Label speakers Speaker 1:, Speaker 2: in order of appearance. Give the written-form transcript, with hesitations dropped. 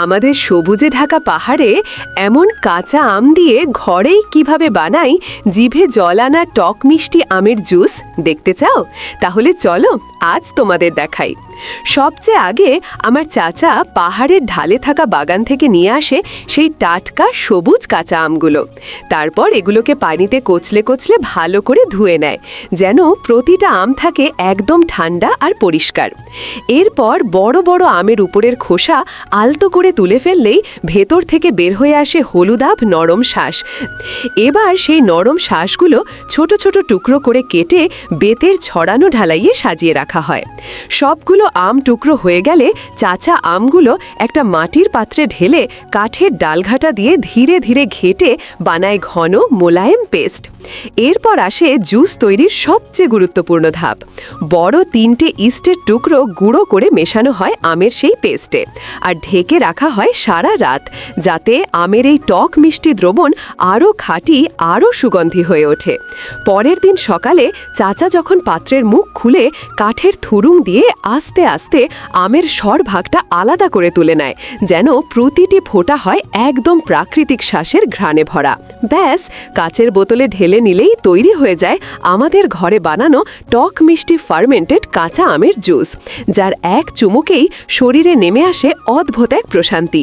Speaker 1: আমাদের সবুজে ঢাকা পাহাড়ে এমন কাঁচা আম দিয়ে ঘরেই কিভাবে বানাই জিভে জল আনা টক মিষ্টি আমের জুস দেখতে চাও? তাহলে চলো আজ তোমাদের দেখাই। সবচেয়ে আগে আমার চাচা পাহাড়ের ঢালে থাকা বাগান থেকে নিয়ে আসে সেই টাটকা সবুজ কাঁচা আমগুলো। তারপর এগুলোকে পানিতে কচলে কচলে ভালো করে ধুয়ে নেয়, যেন প্রতিটা আম থাকে একদম ঠান্ডা আর পরিষ্কার। এরপর বড় বড় আমের উপরের খোসা আলতো করে তুলে ফেললেই ভেতর থেকে বের হয়ে আসে হলুদাভ নরম শাঁস। এবার সেই নরম শাঁসগুলো ছোট ছোট টুকরো করে কেটে বেতের ছড়ানো ঢালাইয়ে সাজিয়ে রাখা হয়। সবগুলো আম টুকরো হয়ে গেলে চাচা আমগুলো একটা মাটির পাত্রে ঢেলে কাঠের ডালঘাটা দিয়ে ধীরে ধীরে ঘেটে বানায় ঘন মোলায়েম পেস্ট। এরপর আসে জুস তৈরির সবচেয়ে গুরুত্বপূর্ণ ধাপ। বড় 3টে ইস্টের টুকরো গুঁড়ো করে মেশানো হয় আমের সেই পেস্টে, আর ঢেকে রাখা হয় সারা রাত, যাতে আমের এই টক মিষ্টি দ্রবণ আরও খাঁটি আরও সুগন্ধি হয়ে ওঠে। পরের দিন সকালে চাচা যখন পাত্রের মুখ খুলে কাঠের থুরুং দিয়ে আস্তে আস্তে আমের স্বরভাগটা আলাদা করে তুলে নেয়, যেন প্রতিটি ফোঁটা হয় একদম প্রাকৃতিক শ্বাসের ঘ্রাণে ভরা। ব্যাস, কাচের বোতলে ঢেলে নিলেই তৈরি হয়ে যায় আমাদের ঘরে বানানো টক মিষ্টি ফার্মেন্টেড কাঁচা আমের জুস, যার এক চুমুকেই শরীরে নেমে আসে অদ্ভুত এক প্রশান্তি।